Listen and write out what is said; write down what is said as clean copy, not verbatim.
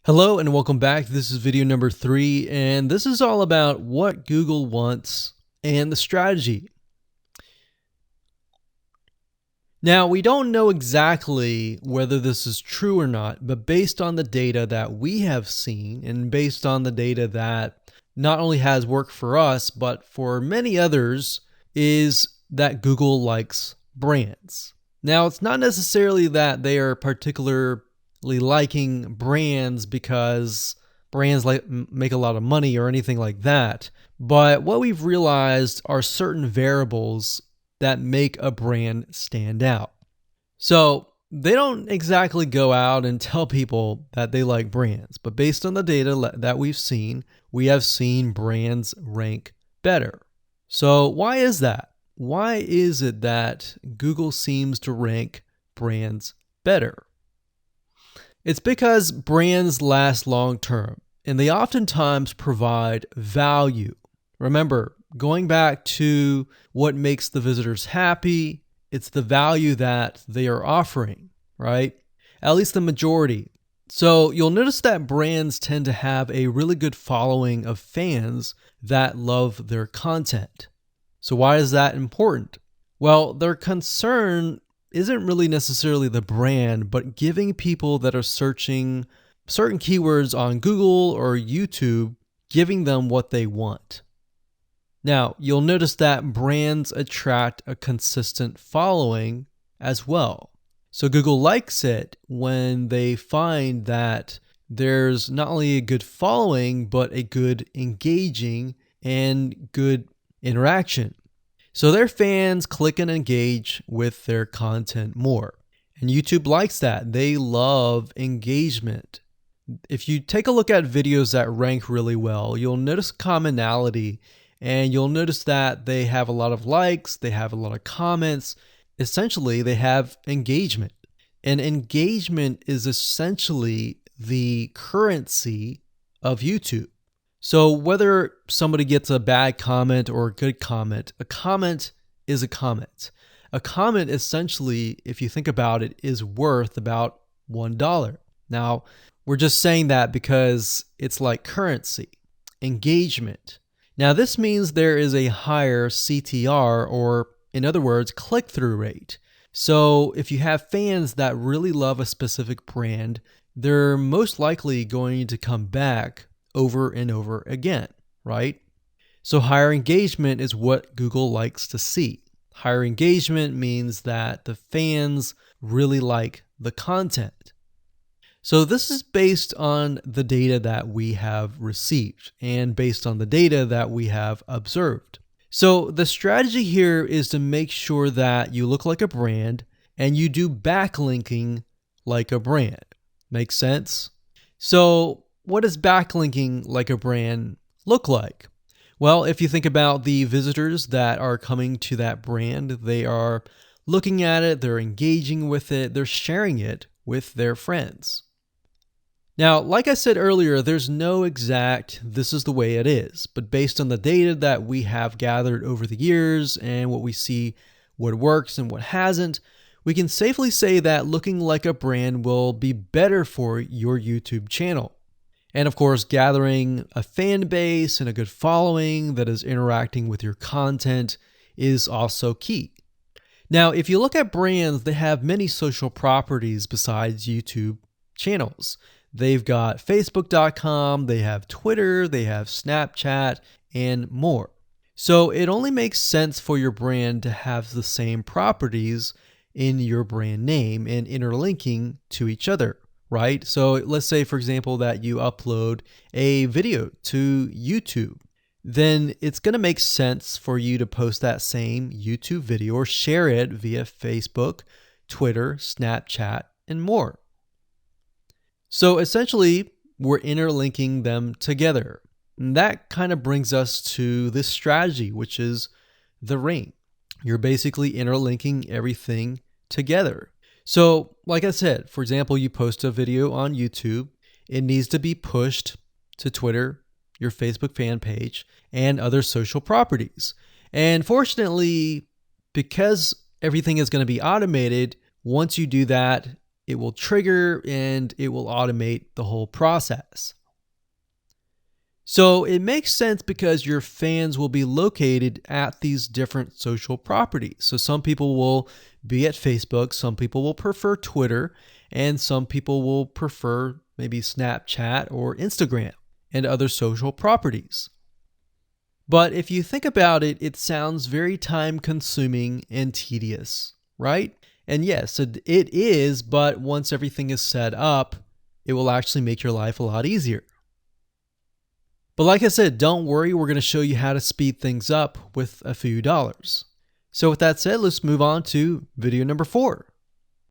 Hello and welcome back. This is video number 3, and this is all about what Google wants and the strategy. Now, we don't know exactly whether this is true or not, but based on the data that we have seen and based on the data that not only has worked for us, but for many others, is that Google likes brands. Now, it's not necessarily that they are particularly liking brands because brands make a lot of money or anything like that. But what we've realized are certain variables that make a brand stand out. So they don't exactly go out and tell people that they like brands, but based on the data that we've seen, we have seen brands rank better. So why is that? Why is it that Google seems to rank brands better? It's because brands last long term, and they oftentimes provide value. Remember, going back to what makes the visitors happy, it's the value that they are offering, right? At least the majority. So you'll notice that brands tend to have a really good following of fans that love their content. So why is that important? Well, their concern isn't really necessarily the brand, but giving people that are searching certain keywords on Google or YouTube, giving them what they want. Now, you'll notice that brands attract a consistent following as well. So Google likes it when they find that there's not only a good following, but a good engaging and good interaction. So their fans click and engage with their content more. And YouTube likes that. They love engagement. If you take a look at videos that rank really well, you'll notice commonality, and you'll notice that they have a lot of likes, they have a lot of comments. Essentially, they have engagement. And engagement is essentially the currency of YouTube. So whether somebody gets a bad comment or a good comment, a comment is a comment. A comment essentially, if you think about it, is worth about $1. Now, we're just saying that because it's like currency, engagement. Now, this means there is a higher CTR, or in other words, click-through rate. So if you have fans that really love a specific brand, they're most likely going to come back over and over again, right? So higher engagement is what Google likes to see. Higher engagement means that the fans really like the content. So this is based on the data that we have received and based on the data that we have observed. So the strategy here is to make sure that you look like a brand and you do backlinking like a brand. Make sense? So what does backlinking like a brand look like? Well, if you think about the visitors that are coming to that brand, they are looking at it, they're engaging with it, they're sharing it with their friends. Now, like I said earlier, there's no exact this is the way it is, but based on the data that we have gathered over the years and what we see, what works and what hasn't, we can safely say that looking like a brand will be better for your YouTube channel. And of course, gathering a fan base and a good following that is interacting with your content is also key. Now, if you look at brands, they have many social properties besides YouTube channels. They've got Facebook.com, they have Twitter, they have Snapchat, and more. So it only makes sense for your brand to have the same properties in your brand name and interlinking to each other, right? So let's say, for example, that you upload a video to YouTube. Then it's going to make sense for you to post that same YouTube video or share it via Facebook, Twitter, Snapchat, and more. So essentially, we're interlinking them together. And that kind of brings us to this strategy, which is the ring. You're basically interlinking everything together. So like I said, for example, you post a video on YouTube, it needs to be pushed to Twitter, your Facebook fan page, and other social properties. And fortunately, because everything is going to be automated, once you do that, it will trigger and it will automate the whole process. So it makes sense because your fans will be located at these different social properties. So some people will be at Facebook, some people will prefer Twitter, and some people will prefer maybe Snapchat or Instagram and other social properties. But if you think about it, it sounds very time consuming and tedious, right? And yes, it is, but once everything is set up, it will actually make your life a lot easier. But like I said, don't worry, we're going to show you how to speed things up with a few dollars. So with that said, let's move on to video number 4.